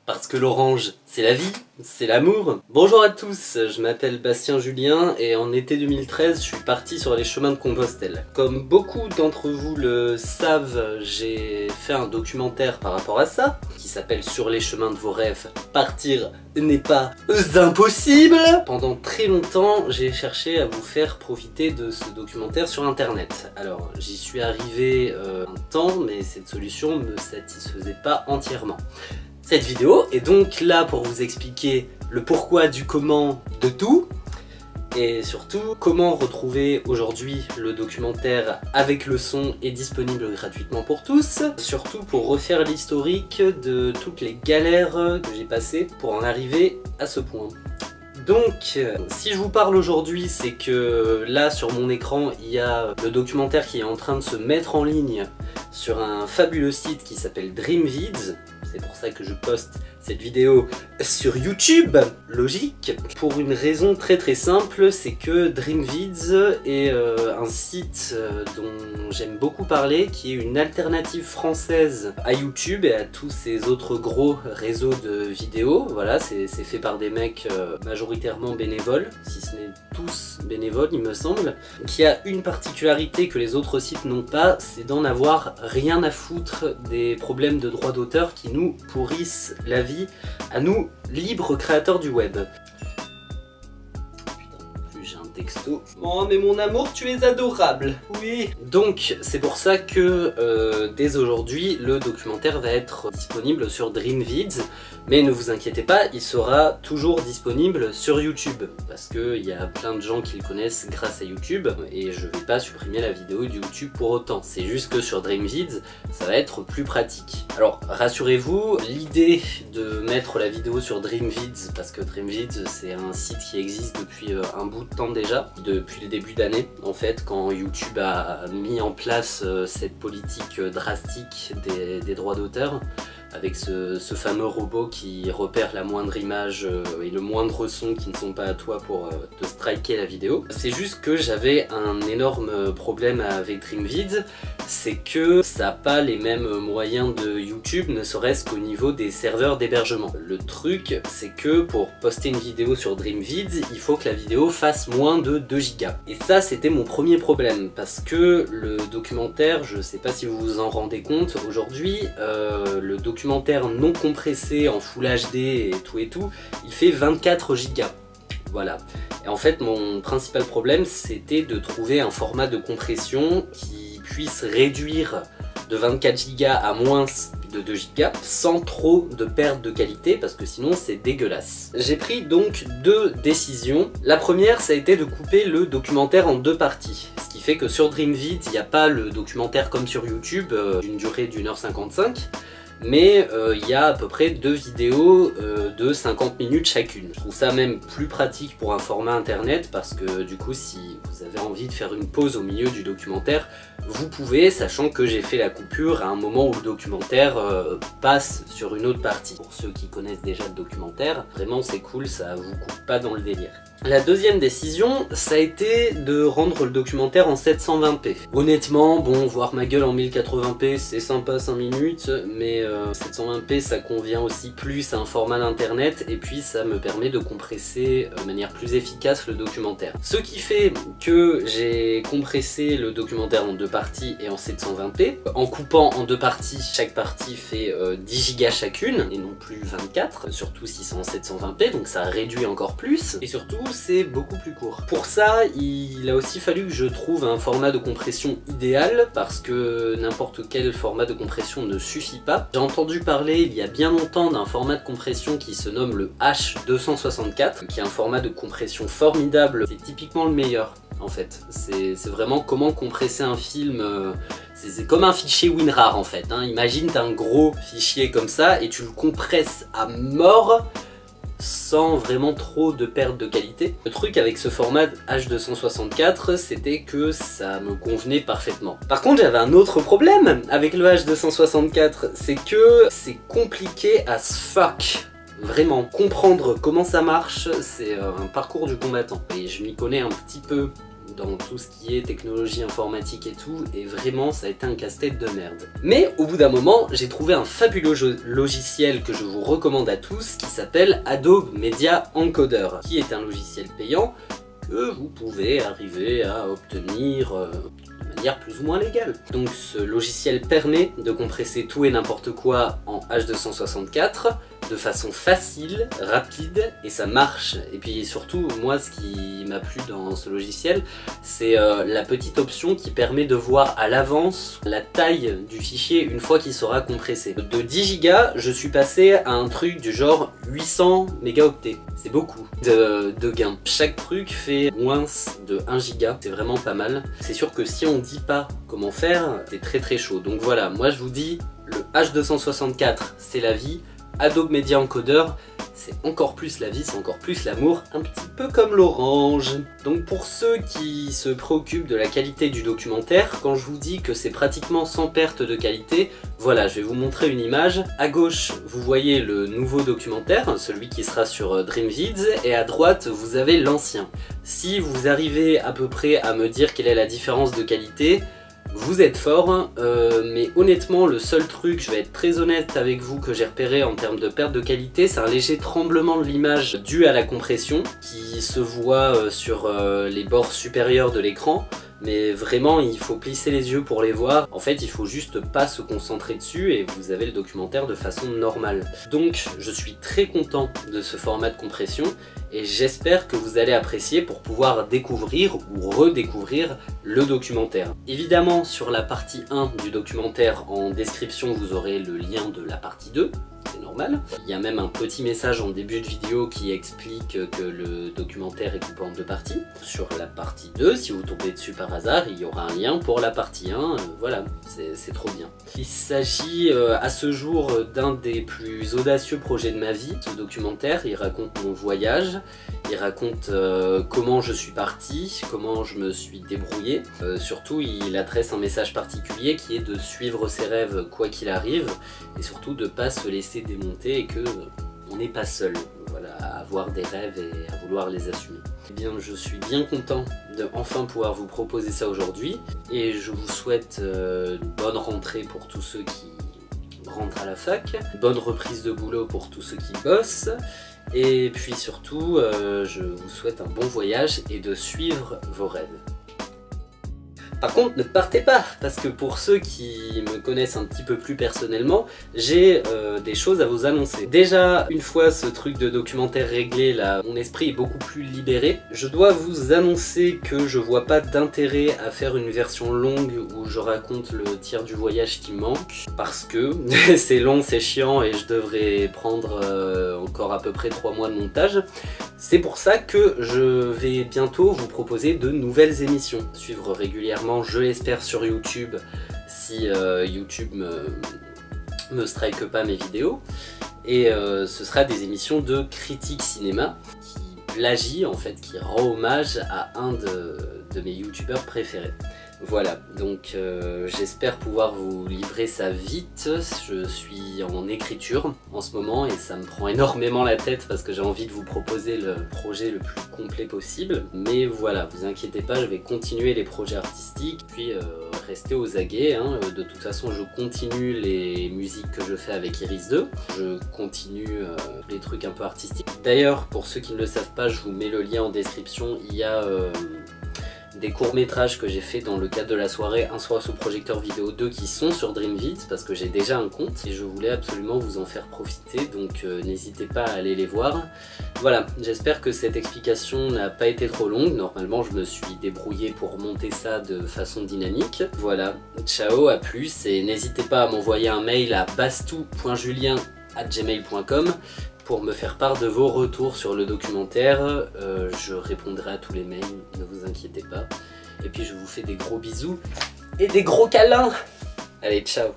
Parce que l'orange, c'est la vie, c'est l'amour. Bonjour à tous, je m'appelle Bastien Julien et en été 2013, je suis parti sur les chemins de Compostelle. Comme beaucoup d'entre vous le savent, j'ai fait un documentaire par rapport à ça, qui s'appelle Sur les chemins de vos rêves, partir n'est pas impossible. Pendant très longtemps, j'ai cherché à vous faire profiter de ce documentaire sur internet. Alors, j'y suis arrivé un temps, mais cette solution ne me satisfaisait pas entièrement. Cette vidéo est donc là pour vous expliquer le pourquoi du comment de tout et surtout comment retrouver aujourd'hui le documentaire avec le son est disponible gratuitement pour tous, surtout pour refaire l'historique de toutes les galères que j'ai passées pour en arriver à ce point. Donc, si je vous parle aujourd'hui, c'est que là sur mon écran, il y a le documentaire qui est en train de se mettre en ligne sur un fabuleux site qui s'appelle DreamVids. C'est pour ça que je poste cette vidéo sur YouTube, logique. Pour une raison très simple, c'est que DreamVids est un site dont j'aime beaucoup parler, qui est une alternative française à YouTube et à tous ces autres gros réseaux de vidéos. Voilà, c'est fait par des mecs majoritairement bénévoles, si ce n'est tous bénévoles il me semble, qui a une particularité que les autres sites n'ont pas, c'est d'en avoir rien à foutre des problèmes de droits d'auteur qui nous pourrissent la vie à nous, libres créateurs du web. Putain, plus j'ai un texto. Oh mais mon amour, tu es adorable. Oui. Donc c'est pour ça que dès aujourd'hui, le documentaire va être disponible sur DreamVids. Mais ne vous inquiétez pas, il sera toujours disponible sur YouTube parce qu'il y a plein de gens qui le connaissent grâce à YouTube et je vais pas supprimer la vidéo de YouTube pour autant. C'est juste que sur DreamVids, ça va être plus pratique. Alors rassurez-vous, l'idée de mettre la vidéo sur DreamVids, parce que DreamVids c'est un site qui existe depuis un bout de temps déjà, depuis le début d'année en fait, quand YouTube a mis en place cette politique drastique des droits d'auteur, avec ce fameux robot qui repère la moindre image et le moindre son qui ne sont pas à toi pour te striker la vidéo. C'est juste que j'avais un énorme problème avec DreamVids, c'est que ça n'a pas les mêmes moyens de YouTube, ne serait-ce qu'au niveau des serveurs d'hébergement. Le truc, c'est que pour poster une vidéo sur DreamVids, il faut que la vidéo fasse moins de 2 Go. Et ça, c'était mon premier problème, parce que le documentaire, je sais pas si vous vous en rendez compte, aujourd'hui, le documentaire non compressé en Full HD et tout, il fait 24 Go. Voilà. Et en fait, mon principal problème, c'était de trouver un format de compression qui puisse réduire de 24 Go à moins de 2 Go sans trop de perte de qualité parce que sinon c'est dégueulasse. J'ai pris donc 2 décisions. La première, ça a été de couper le documentaire en 2 parties. Ce qui fait que sur DreamVids, il n'y a pas le documentaire comme sur YouTube d'une durée d'1h55. Mais il y a à peu près 2 vidéos de 50 minutes chacune. Je trouve ça même plus pratique pour un format internet parce que du coup si vous avez envie de faire une pause au milieu du documentaire, vous pouvez, sachant que j'ai fait la coupure à un moment où le documentaire passe sur une autre partie. Pour ceux qui connaissent déjà le documentaire, vraiment c'est cool, ça vous coupe pas dans le délire. La deuxième décision, ça a été de rendre le documentaire en 720p. Honnêtement, bon, voir ma gueule en 1080p, c'est sympa 5 minutes, mais 720p, ça convient aussi plus à un format d'internet, et puis ça me permet de compresser de manière plus efficace le documentaire. Ce qui fait que j'ai compressé le documentaire en 2 parties et en 720p. En coupant en 2 parties, chaque partie fait 10 Go chacune, et non plus 24, surtout si c'est en 720p, donc ça réduit encore plus, et surtout, c'est beaucoup plus court. Pour ça, il a aussi fallu que je trouve un format de compression idéal parce que n'importe quel format de compression ne suffit pas. J'ai entendu parler il y a bien longtemps d'un format de compression qui se nomme le H264, qui est un format de compression formidable. C'est typiquement le meilleur en fait. C'est vraiment comment compresser un film. C'est comme un fichier WinRAR en fait. Imagine t'as un gros fichier comme ça et tu le compresses à mort sans vraiment trop de perte de qualité. Le truc avec ce format H264, c'était que ça me convenait parfaitement. Par contre, j'avais un autre problème avec le H264, c'est que c'est compliqué as fuck. Vraiment, comprendre comment ça marche, c'est un parcours du combattant. Et je m'y connais un petit peu dans tout ce qui est technologie informatique et tout, et vraiment ça a été un casse-tête de merde. Mais au bout d'un moment, j'ai trouvé un fabuleux logiciel que je vous recommande à tous qui s'appelle Adobe Media Encoder, qui est un logiciel payant que vous pouvez arriver à obtenir de manière plus ou moins légale. Donc ce logiciel permet de compresser tout et n'importe quoi en H264 de façon facile, rapide, et ça marche. Et puis surtout, moi ce qui m'a plu dans ce logiciel, c'est la petite option qui permet de voir à l'avance la taille du fichier une fois qu'il sera compressé. De 10 Go, je suis passé à un truc du genre 800 mégaoctets. C'est beaucoup de gains. Chaque truc fait moins de 1 Go, c'est vraiment pas mal. C'est sûr que si on dit pas comment faire, c'est très chaud. Donc voilà, moi je vous dis, le H264 c'est la vie. Adobe Media Encoder, c'est encore plus la vie, c'est encore plus l'amour, un petit peu comme l'orange. Donc pour ceux qui se préoccupent de la qualité du documentaire, quand je vous dis que c'est pratiquement sans perte de qualité, voilà, je vais vous montrer une image. À gauche, vous voyez le nouveau documentaire, celui qui sera sur DreamVids, et à droite, vous avez l'ancien. Si vous arrivez à peu près à me dire quelle est la différence de qualité, vous êtes fort, mais honnêtement le seul truc, je vais être très honnête avec vous, que j'ai repéré en termes de perte de qualité, c'est un léger tremblement de l'image dû à la compression qui se voit sur les bords supérieurs de l'écran. Mais vraiment il faut plisser les yeux pour les voir. En fait il faut juste pas se concentrer dessus et vous avez le documentaire de façon normale. Donc je suis très content de ce format de compression et j'espère que vous allez apprécier pour pouvoir découvrir ou redécouvrir le documentaire. Évidemment sur la partie 1 du documentaire, en description vous aurez le lien de la partie 2. C'est normal. Il y a même un petit message en début de vidéo qui explique que le documentaire est coupé en 2 parties. Sur la partie 2, si vous tombez dessus par hasard, il y aura un lien pour la partie 1. Voilà, c'est trop bien. Il s'agit à ce jour d'un des plus audacieux projets de ma vie. Ce documentaire, il raconte mon voyage, il raconte comment je suis parti, comment je me suis débrouillé. Surtout, il adresse un message particulier qui est de suivre ses rêves quoi qu'il arrive et surtout de ne pas se laisser démonter et que on n'est pas seul, voilà, à avoir des rêves et à vouloir les assumer. Eh bien, je suis bien content de enfin pouvoir vous proposer ça aujourd'hui et je vous souhaite une bonne rentrée pour tous ceux qui rentrent à la fac, bonne reprise de boulot pour tous ceux qui bossent et puis surtout je vous souhaite un bon voyage et de suivre vos rêves. Par contre, ne partez pas, parce que pour ceux qui me connaissent un petit peu plus personnellement, j'ai des choses à vous annoncer. Déjà, une fois ce truc de documentaire réglé, là, mon esprit est beaucoup plus libéré. Je dois vous annoncer que je vois pas d'intérêt à faire une version longue où je raconte le tiers du voyage qui manque, parce que c'est long, c'est chiant et je devrais prendre encore à peu près 3 mois de montage. C'est pour ça que je vais bientôt vous proposer de nouvelles émissions. Suivre régulièrement, je l'espère, sur YouTube, si YouTube me strike pas mes vidéos. Et ce sera des émissions de critique cinéma qui plagient, en fait, qui rend hommage à un de mes youtubeurs préférés. Voilà, donc j'espère pouvoir vous livrer ça vite. Je suis en écriture en ce moment et ça me prend énormément la tête parce que j'ai envie de vous proposer le projet le plus complet possible. Mais voilà, vous inquiétez pas, je vais continuer les projets artistiques, puis rester aux aguets. Hein. De toute façon, je continue les musiques que je fais avec Iris 2. Je continue les trucs un peu artistiques. D'ailleurs, pour ceux qui ne le savent pas, je vous mets le lien en description. Il y a des courts-métrages que j'ai fait dans le cadre de la soirée Un soir sous projecteur vidéo 2 qui sont sur DreamVids parce que j'ai déjà un compte et je voulais absolument vous en faire profiter, donc n'hésitez pas à aller les voir. Voilà, j'espère que cette explication n'a pas été trop longue. Normalement je me suis débrouillé pour monter ça de façon dynamique. Voilà, ciao, à plus et n'hésitez pas à m'envoyer un mail à bastou.julien@gmail.com pour me faire part de vos retours sur le documentaire. Je répondrai à tous les mails, ne vous inquiétez pas. Et puis je vous fais des gros bisous et des gros câlins. Allez, ciao.